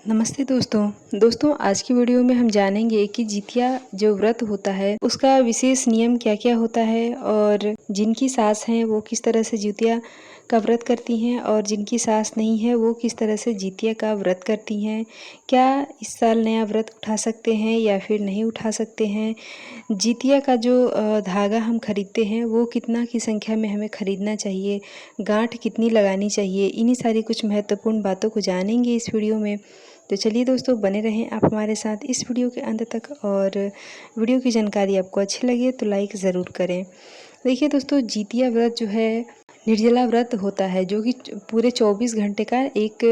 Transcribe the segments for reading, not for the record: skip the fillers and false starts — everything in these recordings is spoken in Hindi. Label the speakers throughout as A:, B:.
A: नमस्ते दोस्तों आज की वीडियो में हम जानेंगे कि जितिया जो व्रत होता है उसका विशेष नियम क्या क्या होता है और जिनकी सास हैं वो किस तरह से जितिया का व्रत करती हैं और जिनकी सास नहीं है वो किस तरह से जितिया का व्रत करती हैं। क्या इस साल नया व्रत उठा सकते हैं या फिर नहीं उठा सकते हैं। जितिया का जो धागा हम खरीदते हैं वो कितना की संख्या में हमें खरीदना चाहिए, गांठ कितनी लगानी चाहिए, इन्हीं सारी कुछ महत्वपूर्ण बातों को जानेंगे इस वीडियो में। तो चलिए दोस्तों बने रहें आप हमारे साथ इस वीडियो के अंत तक और वीडियो की जानकारी आपको अच्छी लगे तो लाइक ज़रूर करें। देखिए दोस्तों, जितिया व्रत जो है निर्जला व्रत होता है जो कि पूरे 24 घंटे का एक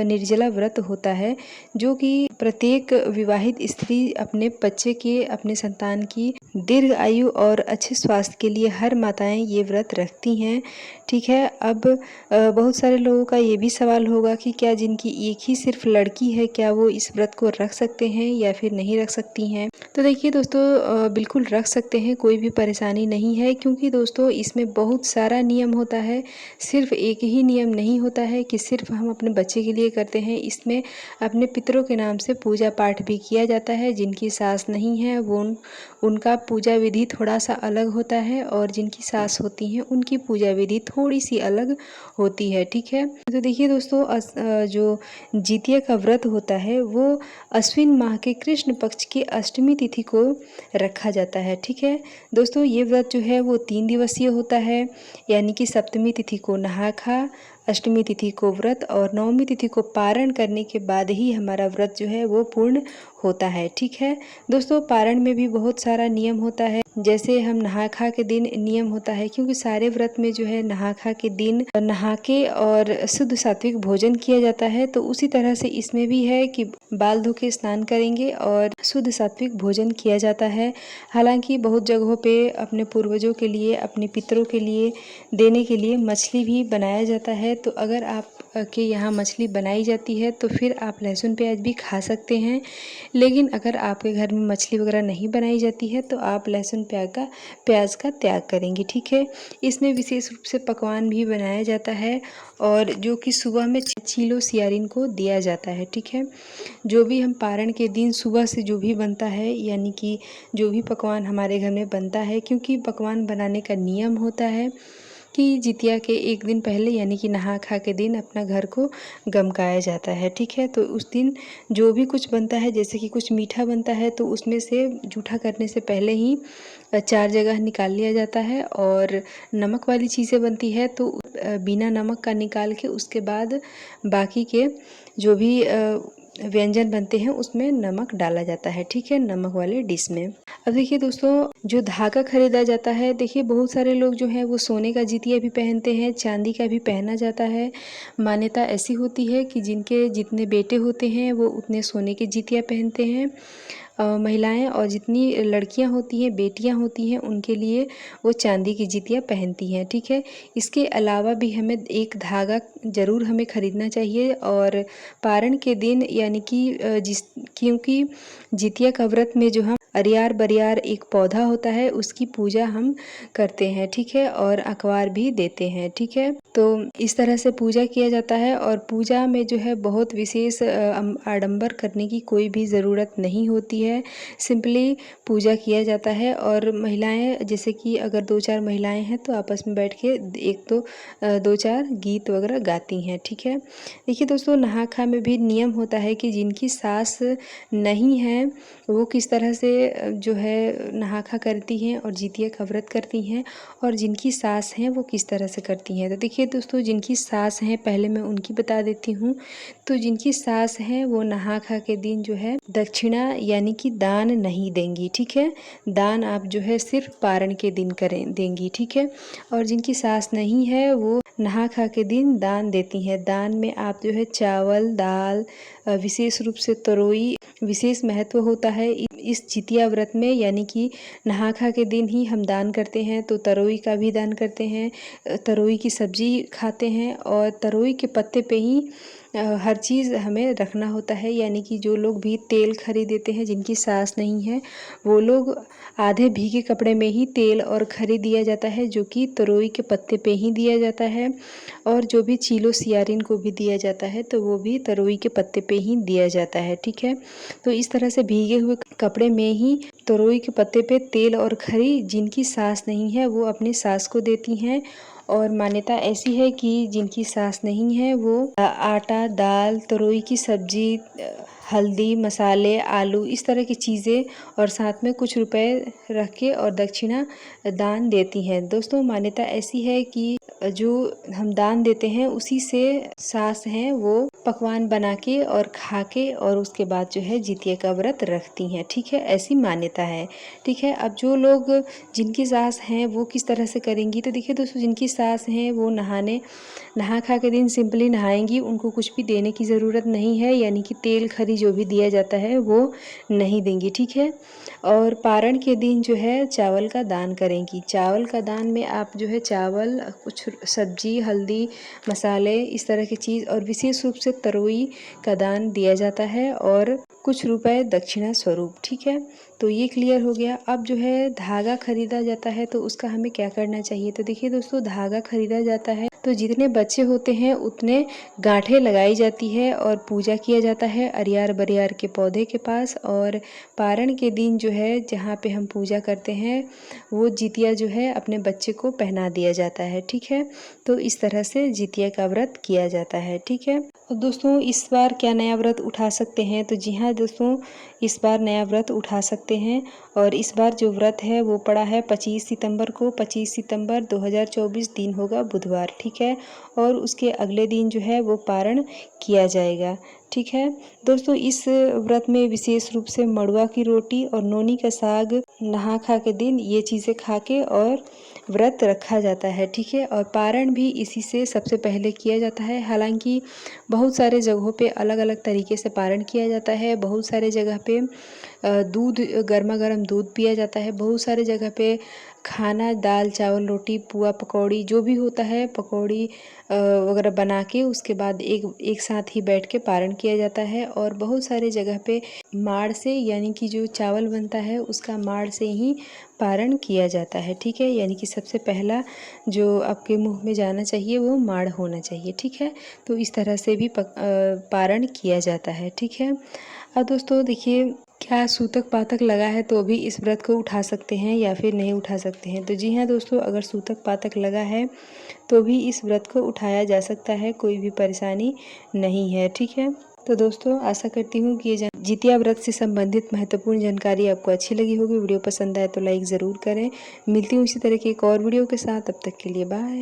A: निर्जला व्रत होता है, जो कि प्रत्येक विवाहित स्त्री अपने बच्चे के अपने संतान की दीर्घ आयु और अच्छे स्वास्थ्य के लिए हर माताएं ये व्रत रखती हैं। ठीक है। अब बहुत सारे लोगों का ये भी सवाल होगा कि क्या जिनकी एक ही सिर्फ लड़की है क्या वो इस व्रत को रख सकते हैं या फिर नहीं रख सकती हैं। तो देखिए दोस्तों, बिल्कुल रख सकते हैं, कोई भी परेशानी नहीं है, क्योंकि दोस्तों इसमें बहुत सारा नियम होता है। सिर्फ एक ही नियम नहीं होता है कि सिर्फ हम अपने बच्चे के लिए करते हैं। इसमें अपने पितरों के नाम से पूजा पाठ भी किया जाता है। जिनकी सास नहीं है वो उनका पूजा विधि थोड़ा सा अलग होता है और जिनकी सास होती हैं उनकी पूजा विधि थोड़ी सी अलग होती है। ठीक है। तो देखिए दोस्तों, जो जितिया का व्रत होता है वो अश्विन माह के कृष्ण पक्ष की अष्टमी तिथि को रखा जाता है। ठीक है दोस्तों, ये व्रत जो है वो 3 दिवसीय होता है, यानी कि सप्तमी तिथि को नहा खा, अष्टमी तिथि को व्रत और नवमी तिथि को पारण करने के बाद ही हमारा व्रत जो है वो पूर्ण होता है। ठीक है दोस्तों, पारण में भी बहुत सारा नियम होता है। जैसे हम नहा खा के दिन नियम होता है, क्योंकि सारे व्रत में जो है नहा खा के दिन नहा के और शुद्ध सात्विक भोजन किया जाता है, तो उसी तरह से इसमें भी है कि बाल धो के स्नान करेंगे और शुद्ध सात्विक भोजन किया जाता है। हालांकि बहुत जगहों पे अपने पूर्वजों के लिए, अपने पितरों के लिए देने के लिए मछली भी बनाया जाता है। तो अगर आप के यहाँ मछली बनाई जाती है तो फिर आप लहसुन प्याज भी खा सकते हैं। लेकिन अगर आपके घर में मछली वगैरह नहीं बनाई जाती है तो आप लहसुन प्याज का त्याग करेंगे। ठीक है। इसमें विशेष रूप से पकवान भी बनाया जाता है और जो कि सुबह में चीलो सियारिन को दिया जाता है। ठीक है। जो भी हम पारण के दिन सुबह से जो भी बनता है, यानी कि जो भी पकवान हमारे घर में बनता है, क्योंकि पकवान बनाने का नियम होता है कि जितिया के एक दिन पहले यानी कि नहा खा के दिन अपना घर को गमकाया जाता है। ठीक है। तो उस दिन जो भी कुछ बनता है, जैसे कि कुछ मीठा बनता है तो उसमें से जूठा करने से पहले ही 4 जगह निकाल लिया जाता है, और नमक वाली चीज़ें बनती है तो बिना नमक का निकाल के उसके बाद बाकी के जो भी व्यंजन बनते हैं उसमें नमक डाला जाता है। ठीक है, नमक वाले डिश में। अब देखिए दोस्तों, जो धागा खरीदा जाता है, देखिए बहुत सारे लोग जो हैं वो सोने का जितिया भी पहनते हैं, चांदी का भी पहना जाता है। मान्यता ऐसी होती है कि जिनके जितने बेटे होते हैं वो उतने सोने के जितिया पहनते हैं महिलाएं, और जितनी लड़कियां होती हैं, बेटियां होती हैं, उनके लिए वो चांदी की जितिया पहनती हैं। ठीक है। इसके अलावा भी हमें एक धागा ज़रूर हमें ख़रीदना चाहिए, और पारण के दिन यानी कि क्योंकि जितिया का व्रत में जो हम अरियार बरियार एक पौधा होता है उसकी पूजा हम करते हैं। ठीक है। और अखबार भी देते हैं। ठीक है। तो इस तरह से पूजा किया जाता है, और पूजा में जो है बहुत विशेष आडंबर करने की कोई भी ज़रूरत नहीं होती है। सिंपली पूजा किया जाता है, और महिलाएं, जैसे कि अगर 2-4 महिलाएं हैं तो आपस में बैठ के 2-4 गीत वगैरह गाती हैं। ठीक है। देखिए दोस्तों, नहा खा में भी नियम होता है कि जिनकी सास नहीं है वो किस तरह से जो है नहा खा करती हैं और जितिया का व्रत करती हैं, और जिनकी सास हैं वो किस तरह से करती हैं। तो देखिए दोस्तों, जिनकी सास हैं पहले मैं उनकी बता देती हूँ। तो जिनकी सास हैं वो नहा खा के दिन जो है दक्षिणा यानी कि दान नहीं देंगी। ठीक है। दान आप जो है सिर्फ पारण के दिन देंगी। ठीक है। और जिनकी सास नहीं है वो नहा खा के दिन दान देती हैं। दान में आप जो है चावल, दाल, विशेष रूप से तरोई विशेष महत्व होता है इस जितिया व्रत में, यानी कि नहा खा के दिन ही हम दान करते हैं। तो तरोई का भी दान करते हैं, तरोई की सब्जी खाते हैं, और तरोई के पत्ते पे ही हर चीज़ हमें रखना होता है। यानी कि जो लोग भी तेल खरीदेते हैं, जिनकी सास नहीं है, वो लोग आधे भीगे कपड़े में ही तेल और खरी दिया जाता है, जो कि तरोई के पत्ते पे ही दिया जाता है। और जो भी चीलो सियारिन को भी दिया जाता है, तो वो भी तरोई के पत्ते पे ही दिया जाता है, ठीक है। तो इस तरह से भीगे हुए कपड़े में ही तरोई के पत्ते पे तेल और खरी जिनकी सास नहीं है, वो अपनी सास को देती हैं। और मान्यता ऐसी है कि जिनकी सास नहीं है, वो आटा, दाल, तरोई की सब्जी, हल्दी, मसाले, आलू, इस तरह की चीज़ें और साथ में कुछ रुपए रख के और दक्षिणा दान देती हैं। दोस्तों, मान्यता ऐसी है कि जो हम दान देते हैं, उसी से सास हैं वो पकवान बना के और खा के और उसके बाद जो है जितिया का व्रत रखती हैं, ठीक है। ऐसी मान्यता है, ठीक है। अब जो लोग जिनकी सास हैं वो किस तरह से करेंगी, तो देखिए दोस्तों, जिनकी सास हैं वो नहा खा के दिन सिंपली नहाएंगी, उनको कुछ भी देने की ज़रूरत नहीं है। यानी कि तेल खरी जो भी दिया जाता है वो नहीं देंगी, ठीक है। और पारण के दिन जो है चावल का दान करेंगी। चावल का दान में आप जो है चावल, कुछ सब्जी, हल्दी, मसाले, इस तरह की चीज़ और विशेष रूप से तरोई का दान दिया जाता है और कुछ रुपए दक्षिणा स्वरूप, ठीक है। तो ये क्लियर हो गया। अब जो है धागा खरीदा जाता है, तो उसका हमें क्या करना चाहिए। तो देखिए दोस्तों, धागा खरीदा जाता है तो जितने बच्चे होते हैं उतने गांठें लगाई जाती है और पूजा किया जाता है अरियार बरियार के पौधे के पास। और पारण के दिन जो है जहाँ पे हम पूजा करते हैं, वो जितिया जो है अपने बच्चे को पहना दिया जाता है, ठीक है। तो इस तरह से जितिया का व्रत किया जाता है, ठीक है। और दोस्तों, इस बार क्या नया व्रत उठा सकते हैं। तो जी हाँ दोस्तों, इस बार नया व्रत उठा सकते हैं। और इस बार जो व्रत है वो पड़ा है 25 सितंबर को। 25 सितंबर 2024 दिन होगा बुधवार, ठीक है। और उसके अगले दिन जो है वो पारण किया जाएगा, ठीक है। दोस्तों, इस व्रत में विशेष रूप से मड़ुआ की रोटी और नोनी का साग नहा खा के दिन ये चीज़ें खा के और व्रत रखा जाता है, ठीक है। और पारण भी इसी से सबसे पहले किया जाता है। हालांकि बहुत सारे जगहों पे अलग अलग तरीके से पारण किया जाता है। बहुत सारे जगह पे दूध, गर्मा गर्म दूध पिया जाता है। बहुत सारे जगह पे खाना, दाल, चावल, रोटी, पुआ, पकौड़ी, जो भी होता है, पकौड़ी वगैरह बना के उसके बाद एक साथ ही बैठ के पारण किया जाता है। और बहुत सारे जगह पे माड़ से, यानी कि जो चावल बनता है उसका माड़ से ही पारण किया जाता है, ठीक है। यानी कि सबसे पहला जो आपके मुंह में जाना चाहिए वो माड़ होना चाहिए, ठीक है। तो इस तरह से भी पारण किया जाता है, ठीक है। अब दोस्तों देखिए, क्या सूतक पातक लगा है तो भी इस व्रत को उठा सकते हैं या फिर नहीं उठा सकते हैं। तो जी हाँ दोस्तों, अगर सूतक पातक लगा है तो भी इस व्रत को उठाया जा सकता है, कोई भी परेशानी नहीं है, ठीक है। तो दोस्तों, आशा करती हूँ कि ये जितिया व्रत से संबंधित महत्वपूर्ण जानकारी आपको अच्छी लगी होगी। वीडियो पसंद आए तो लाइक ज़रूर करें। मिलती हूँ इसी तरह की एक और वीडियो के साथ, तब तक के लिए बाय।